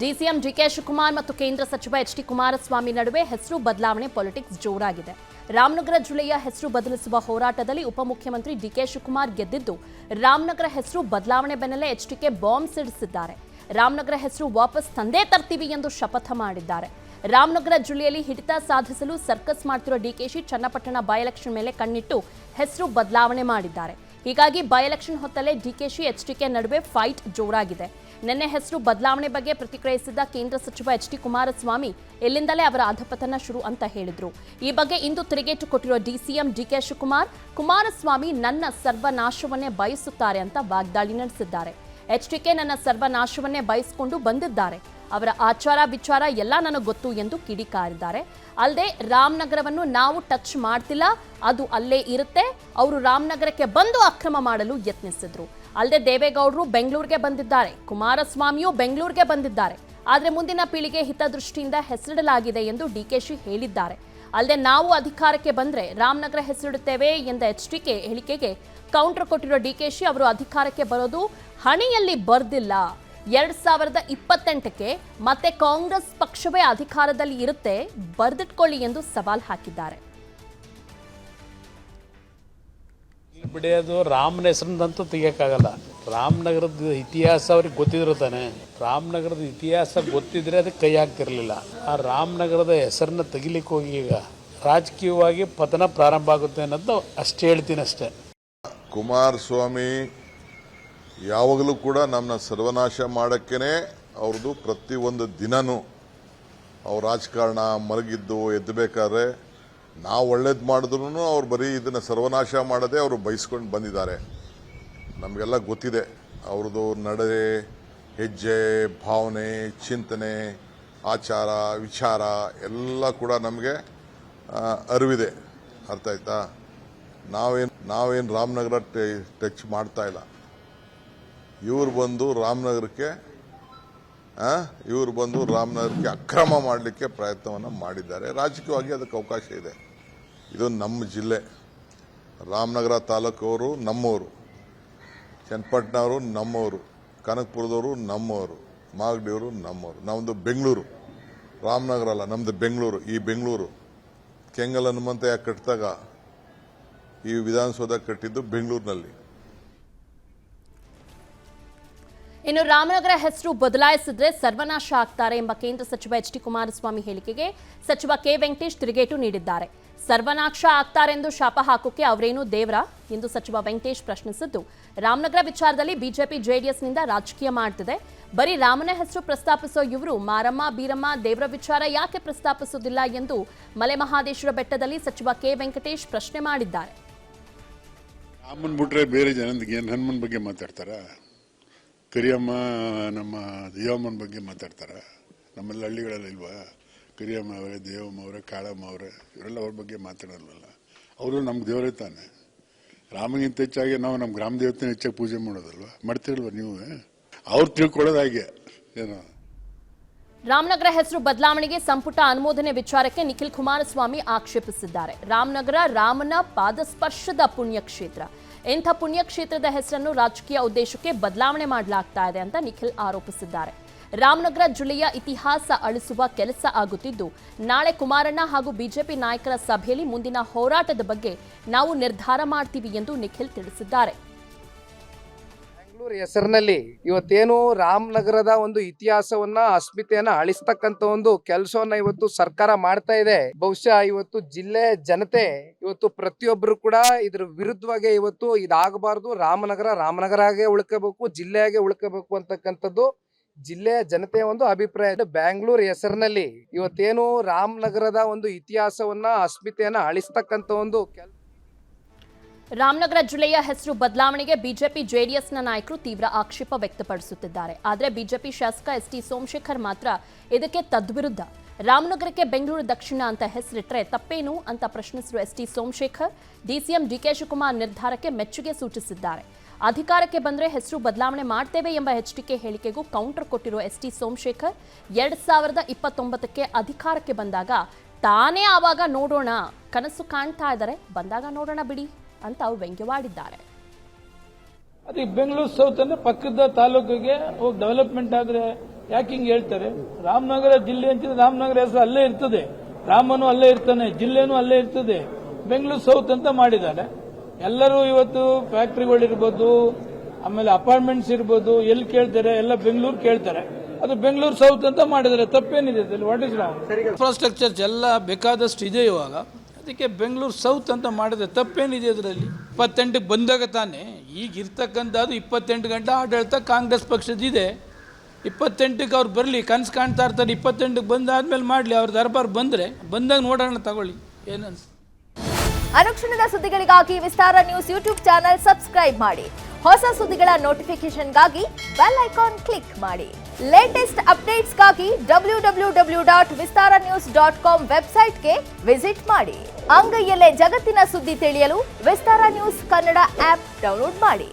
DCM DK Shivakumar ಮತ್ತು ಕೇಂದ್ರ ಸಚಿವ ಎಚ್ ಡಿ ಕುಮಾರಸ್ವಾಮಿ ನಡುವೆ ಹೆಸರು ಬದಲಾವಣೆ ಪಾಲಿಟಿಕ್ಸ್ ಜೋರಾಗಿದೆ. ರಾಮನಗರ ಜಿಲ್ಲೆಯ ಹೆಸರು ಬದಲಿಸುವ ಹೋರಾಟದಲ್ಲಿ ಉಪಮುಖ್ಯಮಂತ್ರಿ ಡಿಕೆ ಶಿವಕುಮಾರ್ ಗೆದ್ದಿದ್ದು, ರಾಮನಗರ ಹೆಸರು ಬದಲಾವಣೆ ಬೆನ್ನಲ್ಲೇ ಎಚ್ಡಿಕೆ ಬಾಂಬ್ ಸಿಡಿಸಿದ್ದಾರೆ. ರಾಮನಗರ ಹೆಸರು ವಾಪಸ್ ತಂದೇ ತರ್ತೀವಿ ಎಂದು ಶಪಥ ಮಾಡಿದ್ದಾರೆ. ರಾಮನಗರ ಜಿಲ್ಲೆಯಲ್ಲಿ ಹಿಡಿತ ಸಾಧಿಸಲು ಸರ್ಕಸ್ ಮಾಡ್ತಿರೋ ಡಿಕೆಶಿ ಚನ್ನಪಟ್ಟಣ ಬೈ ಎಲೆಕ್ಷನ್ ಮೇಲೆ ಕಣ್ಣಿಟ್ಟು ಹೆಸರು ಬದಲಾವಣೆ ಮಾಡಿದ್ದಾರೆ. ಹೀಗಾಗಿ ಬೈ ಎಲೆಕ್ಷನ್ ಹೊತ್ತಲ್ಲೇ ಡಿಕೆಶಿ ಎಚ್ಡಿಕೆ ನಡುವೆ ಫೈಟ್ ಜೋರಾಗಿದೆ. ನಿನ್ನೆ ಹೆಸರು ಬದಲಾವಣೆ ಬಗ್ಗೆ ಪ್ರತಿಕ್ರಿಯಿಸಿದ ಕೇಂದ್ರ ಸಚಿವ ಎಚ್ ಡಿ ಕುಮಾರಸ್ವಾಮಿ ಇಲ್ಲಿಂದಲೇ ಅವರ ಅಧಪತನ ಶುರು ಅಂತ ಹೇಳಿದ್ರು. ಈ ಬಗ್ಗೆ ಇಂದು ತಿರುಗೇಟು ಕೊಟ್ಟಿರುವ ಡಿಸಿಎಂ ಡಿಕೆ ಶಿವಕುಮಾರ್, ಕುಮಾರಸ್ವಾಮಿ ನನ್ನ ಸರ್ವನಾಶವನ್ನೇ ಬಯಸುತ್ತಾರೆ ಅಂತ ವಾಗ್ದಾಳಿ ನಡೆಸಿದ್ದಾರೆ. ಎಚ್ಡಿಕೆ ನನ್ನ ಸರ್ವನಾಶವನ್ನೇ ಬಯಸಿಕೊಂಡು ಬಂದಿದ್ದಾರೆ. ಅವರ ಆಚಾರ ವಿಚಾರ ಎಲ್ಲ ನನಗೆ ಗೊತ್ತು ಎಂದು ಕಿಡಿಕಾರಿದ್ದಾರೆ. ಅಲ್ಲದೆ ರಾಮನಗರವನ್ನು ನಾವು ಟಚ್ ಮಾಡ್ತಿಲ್ಲ, ಅದು ಅಲ್ಲೇ ಇರುತ್ತೆ. ಅವರು ರಾಮನಗರಕ್ಕೆ ಬಂದು ಅಕ್ರಮ ಮಾಡಲು ಯತ್ನಿಸಿದ್ರು. ಅಲ್ಲದೆ ದೇವೇಗೌಡರು ಬೆಂಗಳೂರಿಗೆ ಬಂದಿದ್ದಾರೆ, ಕುಮಾರಸ್ವಾಮಿಯೂ ಬೆಂಗಳೂರಿಗೆ ಬಂದಿದ್ದಾರೆ. ಆದರೆ ಮುಂದಿನ ಪೀಳಿಗೆ ಹಿತದೃಷ್ಟಿಯಿಂದ ಹೆಸರಿಡಲಾಗಿದೆ ಎಂದು ಡಿಕೆಶಿ ಹೇಳಿದ್ದಾರೆ. ಅಲ್ಲದೆ ನಾವು ಅಧಿಕಾರಕ್ಕೆ ಬಂದ್ರೆ ರಾಮನಗರ ಹೆಸರಿಡುತ್ತೇವೆ ಎಂದ ಎಚ್ಡಿಕೆ ಹೇಳಿಕೆಗೆ ಕೌಂಟರ್ ಕೊಟ್ಟಿರೋ ಡಿಕೆಶಿ, ಅವರು ಅಧಿಕಾರಕ್ಕೆ ಬರೋದು ಹಣೆಯಲ್ಲಿ ಬರ್ದಿಲ್ಲ. 2028ಕ್ಕೆ ಮತ್ತೆ ಕಾಂಗ್ರೆಸ್ ಪಕ್ಷವೇ ಅಧಿಕಾರದಲ್ಲಿ ಇರುತ್ತೆ, ಬರ್ದಿಟ್ಕೊಳ್ಳಿ ಎಂದು ಸವಾಲ್ ಹಾಕಿದ್ದಾರೆ. ಬಿಡಿಯೋದು ರಾಮನ ಹೆಸರಿನಂತೂ ತೆಗಿಯೋಕ್ಕಾಗಲ್ಲ. ರಾಮನಗರದ ಇತಿಹಾಸ ಅವ್ರಿಗೆ ಗೊತ್ತಿದ್ರು ತಾನೆ. ರಾಮನಗರದ ಇತಿಹಾಸ ಗೊತ್ತಿದ್ರೆ ಅದಕ್ಕೆ ಕೈ ಹಾಕ್ತಿರ್ಲಿಲ್ಲ. ಆ ರಾಮನಗರದ ಹೆಸರನ್ನ ತೆಗಿಲಿಕ್ಕೆ ಹೋಗಿ ಈಗ ರಾಜಕೀಯವಾಗಿ ಪತನ ಪ್ರಾರಂಭ ಆಗುತ್ತೆ ಅನ್ನೋದು ಅಷ್ಟೇ ಹೇಳ್ತೀನಿ ಅಷ್ಟೇ. ಕುಮಾರಸ್ವಾಮಿ ಯಾವಾಗಲೂ ಕೂಡ ನಮ್ಮನ್ನ ಸರ್ವನಾಶ ಮಾಡೋಕ್ಕೇ ಅವ್ರದ್ದು ಪ್ರತಿಯೊಂದು ದಿನನೂ ಅವ್ರ ರಾಜಕಾರಣ ಮಲಗಿದ್ದು ಎದ್ದಬೇಕಾದ್ರೆ ನಾವು ಒಳ್ಳೇದು ಮಾಡಿದ್ರು ಅವ್ರು ಬರೀ ಇದನ್ನು ಸರ್ವನಾಶ ಮಾಡೋದೇ ಅವರು ಬಯಸ್ಕೊಂಡು ಬಂದಿದ್ದಾರೆ. ನಮಗೆಲ್ಲ ಗೊತ್ತಿದೆ ಅವ್ರದ್ದು ನಡೆ, ಹೆಜ್ಜೆ, ಭಾವನೆ, ಚಿಂತನೆ, ಆಚಾರ ವಿಚಾರ ಎಲ್ಲ ಕೂಡ ನಮಗೆ ಅರಿವಿದೆ. ಅರ್ಥ ಆಯ್ತಾ? ನಾವೇನು ರಾಮನಗರ ಟಚ್ ಮಾಡ್ತಾ ಇಲ್ಲ. ಇವ್ರು ಬಂದು ರಾಮನಗರಕ್ಕೆ ಅಕ್ರಮ ಮಾಡಲಿಕ್ಕೆ ಪ್ರಯತ್ನವನ್ನು ಮಾಡಿದ್ದಾರೆ. ರಾಜಕೀಯವಾಗಿ ಅದಕ್ಕೆ ಅವಕಾಶ ಇದೆ. ಇದು ನಮ್ಮ ಜಿಲ್ಲೆ. ರಾಮನಗರ ತಾಲೂಕವರು ನಮ್ಮವರು, ಚನ್ನಪಟ್ಟಣವರು ನಮ್ಮವರು, ಕನಕಪುರದವರು ನಮ್ಮವರು, ಮಾಗಡಿಯವರು ನಮ್ಮವರು. ನಮ್ಮದು ಬೆಂಗಳೂರು, ರಾಮನಗರ ಅಲ್ಲ, ನಮ್ಮದು ಬೆಂಗಳೂರು. ಈ ಬೆಂಗಳೂರು ಕೆಂಗಲ್ ಹನುಮಂತಯ್ಯ ಕಟ್ಟಿದಾಗ ಈ ವಿಧಾನಸೌಧ ಕಟ್ಟಿದ್ದು ಬೆಂಗಳೂರಿನಲ್ಲಿ. ಇನ್ನು ರಾಮನಗರ ಹೆಸರು ಬದಲಾಯಿಸಿದ್ರೆ ಸರ್ವನಾಶ ಆಗ್ತಾರೆ ಎಂಬ ಕೇಂದ್ರ ಸಚಿವ ಎಚ್ ಡಿ ಕುಮಾರಸ್ವಾಮಿ ಹೇಳಿಕೆಗೆ ಸಚಿವ ಕೆ ವೆಂಕಟೇಶ್ ತಿರುಗೇಟು ನೀಡಿದ್ದಾರೆ. ಸರ್ವನಾಶ ಆಗ್ತಾರೆಂದು ಶಾಪ ಹಾಕೋಕೆ ಅವರೇನು ದೇವ್ರಾ ಎಂದು ಸಚಿವ ವೆಂಕಟೇಶ್ ಪ್ರಶ್ನಿಸಿದ್ದು, ರಾಮನಗರ ವಿಚಾರದಲ್ಲಿ ಬಿಜೆಪಿ ಜೆಡಿಎಸ್ನಿಂದ ರಾಜಕೀಯ ಮಾಡ್ತಿದೆ. ಬರೀ ರಾಮನ ಹೆಸರು ಪ್ರಸ್ತಾಪಿಸೋ ಇವರು ಮಾರಮ್ಮ ಬೀರಮ್ಮ ದೇವರ ವಿಚಾರ ಯಾಕೆ ಪ್ರಸ್ತಾಪಿಸುವುದಿಲ್ಲ ಎಂದು ಮಲೆ ಮಹಾದೇಶ್ವರ ಬೆಟ್ಟದಲ್ಲಿ ಸಚಿವ ಕೆ ವೆಂಕಟೇಶ್ ಪ್ರಶ್ನೆ ಮಾಡಿದ್ದಾರೆ. ರಾಮನ್ ಬಿಟ್ರೆ ಬೇರೆ ಜನರಿಗೆ ಹನುಮನ್ ಬಗ್ಗೆ ಮಾತಾಡ್ತಾರ, ಕರಿಯಮ್ಮ ನಮ್ಮ ದೇವಮ್ಮನ ಬಗ್ಗೆ ಮಾತಾಡ್ತಾರ. ನಮ್ಮೆಲ್ಲ ಹಳ್ಳಿಗಳಲ್ಲಿ ಇಲ್ವಾ ಕರಿಯಮ್ಮ ಅವರೇ, ದೇವಮ್ಮ ಅವರೇ, ಕಾಳಮ್ಮ ಅವರೇ, ಇವರೆಲ್ಲ ಅವ್ರ ಬಗ್ಗೆ ಮಾತಾಡಲ್ವಲ್ಲ. ಅವರು ನಮ್ಗೆ ದೇವರೇ ತಾನೆ. ರಾಮಗಿಂತ ಹೆಚ್ಚಾಗಿ ನಾವು ನಮ್ಮ ಗ್ರಾಮ ದೇವತೆನ ಹೆಚ್ಚಾಗಿ ಪೂಜೆ ಮಾಡೋದಲ್ವ, ಮಾಡ್ತಿರಲ್ವ ನೀವು? ಅವ್ರು ತಿಳ್ಕೊಳ್ಳೋದು ಹಾಗೆ ಏನೋ. ರಾಮನಗರ ಹೆಸರು ಬದಲಾವಣೆಗೆ ಸಂಪುಟ ಅನುಮೋದನೆ ವಿಚಾರಕ್ಕೆ ನಿಖಿಲ್ ಕುಮಾರಸ್ವಾಮಿ ಆಕ್ಷೇಪಿಸಿದ್ದಾರೆ. ರಾಮನಗರ ರಾಮನ ಪಾದಸ್ಪರ್ಶದ ಪುಣ್ಯಕ್ಷೇತ್ರ. ಇಂಥ ಪುಣ್ಯಕ್ಷೇತ್ರದ ಹೆಸರನ್ನು ರಾಜಕೀಯ ಉದ್ದೇಶಕ್ಕೆ ಬದಲಾವಣೆ ಮಾಡಲಾಗ್ತಾ ಇದೆ ಅಂತ ನಿಖಿಲ್ ಆರೋಪಿಸಿದ್ದಾರೆ. ರಾಮನಗರ ಜಿಲ್ಲೆಯ ಇತಿಹಾಸ ಅಳಿಸುವ ಕೆಲಸ ಆಗುತ್ತಿದ್ದು, ನಾಳೆ ಕುಮಾರಣ್ಣ ಹಾಗೂ ಬಿಜೆಪಿ ನಾಯಕರ ಸಭೆಯಲ್ಲಿ ಮುಂದಿನ ಹೋರಾಟದ ಬಗ್ಗೆ ನಾವು ನಿರ್ಧಾರ ಮಾಡ್ತೀವಿ ಎಂದು ನಿಖಿಲ್ ತಿಳಿಸಿದ್ದಾರೆ. ಹೆಸರಿನಲ್ಲಿ ಇವತ್ತೇನು ರಾಮನಗರದ ಒಂದು ಇತಿಹಾಸವನ್ನ, ಅಸ್ಮಿತೆಯನ್ನ ಅಳಿಸ್ತಕ್ಕಂತ ಒಂದು ಕೆಲಸವನ್ನ ಇವತ್ತು ಸರ್ಕಾರ ಮಾಡ್ತಾ ಇದೆ. ಬಹುಶಃ ಇವತ್ತು ಜಿಲ್ಲೆ ಜನತೆ ಇವತ್ತು ಪ್ರತಿಯೊಬ್ಬರು ಕೂಡ ಇದ್ರ ವಿರುದ್ಧವಾಗಿ ಇವತ್ತು ಇದಾಗಬಾರ್ದು, ರಾಮನಗರಾಗೆ ಉಳ್ಕೋಬೇಕು, ಜಿಲ್ಲೆಯಾಗೆ ಉಳ್ಕೋಬೇಕು ಅಂತಕ್ಕಂಥದ್ದು ಜಿಲ್ಲೆಯ ಜನತೆಯ ಒಂದು ಅಭಿಪ್ರಾಯ. ಬ್ಯಾಂಗ್ಳೂರ್ ಹೆಸರಿನಲ್ಲಿ ಇವತ್ತೇನು ರಾಮನಗರದ ಒಂದು ಇತಿಹಾಸವನ್ನ, ಅಸ್ಮಿತೆಯನ್ನ ಅಳಿಸ್ತಕ್ಕಂತ ಒಂದು ರಾಮನಗರ ಜಿಲ್ಲೆಯ ಹೆಸರು ಬದಲಾವಣೆಗೆ ಬಿಜೆಪಿ ಜೆಡಿಎಸ್ನ ನಾಯಕರು ತೀವ್ರ ಆಕ್ಷೇಪ ವ್ಯಕ್ತಪಡಿಸುತ್ತಿದ್ದಾರೆ. ಆದರೆ ಬಿಜೆಪಿ ಶಾಸಕ ಎಸ್ ಟಿ ಸೋಮಶೇಖರ್ ಮಾತ್ರ ಇದಕ್ಕೆ ತದ್ವಿರುದ್ಧ. ರಾಮನಗರಕ್ಕೆ ಬೆಂಗಳೂರು ದಕ್ಷಿಣ ಅಂತ ಹೆಸರಿಟ್ರೆ ತಪ್ಪೇನು ಅಂತ ಪ್ರಶ್ನಿಸಿರುವ S T Somashekar DCM DK Shivakumar ನಿರ್ಧಾರಕ್ಕೆ ಮೆಚ್ಚುಗೆ ಸೂಚಿಸಿದ್ದಾರೆ. ಅಧಿಕಾರಕ್ಕೆ ಬಂದರೆ ಹೆಸರು ಬದಲಾವಣೆ ಮಾಡ್ತೇವೆ ಎಂಬ ಎಚ್ಡಿಕೆ ಹೇಳಿಕೆಗೂ ಕೌಂಟರ್ ಕೊಟ್ಟಿರುವ ಎಸ್ ಟಿ ಸೋಮಶೇಖರ್ 2029ಕ್ಕೆ ಅಧಿಕಾರಕ್ಕೆ ಬಂದಾಗ ತಾನೇ ಆವಾಗ ನೋಡೋಣ, ಕನಸು ಕಾಣ್ತಾ ಇದ್ದಾರೆ, ಬಂದಾಗ ನೋಡೋಣ ಬಿಡಿ ಅಂತ ಅವರು ವ್ಯಂಗ್ಯವಾಡಿದ್ದಾರೆ. ಅದಕ್ಕೆ ಬೆಂಗಳೂರು ಸೌತ್ ಅಂದ್ರೆ ಪಕ್ಕದ ತಾಲೂಕಿಗೆ ಹೋಗಿ ಡೆವಲಪ್ಮೆಂಟ್ ಆದ್ರೆ ಯಾಕೆ ಹಿಂಗೆ ಹೇಳ್ತಾರೆ? ರಾಮನಗರ ಜಿಲ್ಲೆ ಅಂತಿದ್ರೆ ರಾಮನಗರ ಹೆಸರು ಅಲ್ಲೇ ಇರ್ತದೆ, ರಾಮನು ಅಲ್ಲೇ ಇರ್ತಾನೆ, ಜಿಲ್ಲೆನೂ ಅಲ್ಲೇ ಇರ್ತದೆ. ಬೆಂಗಳೂರು ಸೌತ್ ಅಂತ ಮಾಡಿದ್ದಾರೆ. ಎಲ್ಲರೂ ಇವತ್ತು ಫ್ಯಾಕ್ಟ್ರಿಗಳಿರ್ಬೋದು, ಆಮೇಲೆ ಅಪಾರ್ಟ್ಮೆಂಟ್ಸ್ ಇರ್ಬೋದು, ಎಲ್ಲಿ ಕೇಳ್ತಾರೆ? ಎಲ್ಲ ಬೆಂಗಳೂರು ಕೇಳ್ತಾರೆ. ಅದು ಬೆಂಗಳೂರು ಸೌತ್ ಅಂತ ಮಾಡಿದ್ದಾರೆ. ತಪ್ಪೇನಿದೆ ಅದರಲ್ಲಿ? What is wrong? ಇನ್ಫ್ರಾಸ್ಟ್ರಕ್ಚರ್ಸ್ ಎಲ್ಲ ಬೇಕಾದಷ್ಟು ಇದೆ ಇವಾಗ, ಅದಕ್ಕೆ ಬೆಂಗಳೂರು ಸೌತ್ ಅಂತ ಮಾಡಿದ್ರೆ ತಪ್ಪೇನಿದೆ ಅದರಲ್ಲಿ? 28ಕ್ಕೆ ಬಂದಾಗ ತಾನೇ ಈಗ ಇರ್ತಕ್ಕಂಥದ್ದು 28 ಗಂಟೆ ಆಡಳಿತ ಕಾಂಗ್ರೆಸ್ ಪಕ್ಷದಿದೆ. 28ಕ್ಕೆ ಅವ್ರು ಬರಲಿ, ಕನಸು ಕಾಣ್ತಾ ಇರ್ತಾರೆ. 28ಕ್ಕೆ ಬಂದಾದ್ಮೇಲೆ ಮಾಡಲಿ, ಅವ್ರ ದರ್ಬಾರ್ ಬಂದಾಗ ನೋಡೋಣ, ತಗೊಳ್ಳಿ ಏನನ್ಸ. ಅನುಕ್ಷಣದ ಸುದ್ದಿಗಳಿಗಾಗಿ ವಿಸ್ತಾರ ನ್ಯೂಸ್ ಯೂಟ್ಯೂಬ್ ಚಾನೆಲ್ ಸಬ್ಸ್ಕ್ರೈಬ್ ಮಾಡಿ. ಹೊಸ ಸುದ್ದಿಗಳ ನೋಟಿಫಿಕೇಶನ್ಗಾಗಿ ಬೆಲ್ ಐಕಾನ್ ಕ್ಲಿಕ್ ಮಾಡಿ. ಲೇಟೆಸ್ಟ್ ಅಪ್ಡೇಟ್ಸ್ಗಾಗಿ www.vistaranews.com ವೆಬ್ಸೈಟ್ಗೆ ವಿಸಿಟ್ ಮಾಡಿ. ಅಂಗೈಯಲ್ಲೇ ಜಗತ್ತಿನ ಸುದ್ದಿ ತಿಳಿಯಲು ವಿಸ್ತಾರ ನ್ಯೂಸ್ ಕನ್ನಡ ಆಪ್ ಡೌನ್ಲೋಡ್ ಮಾಡಿ.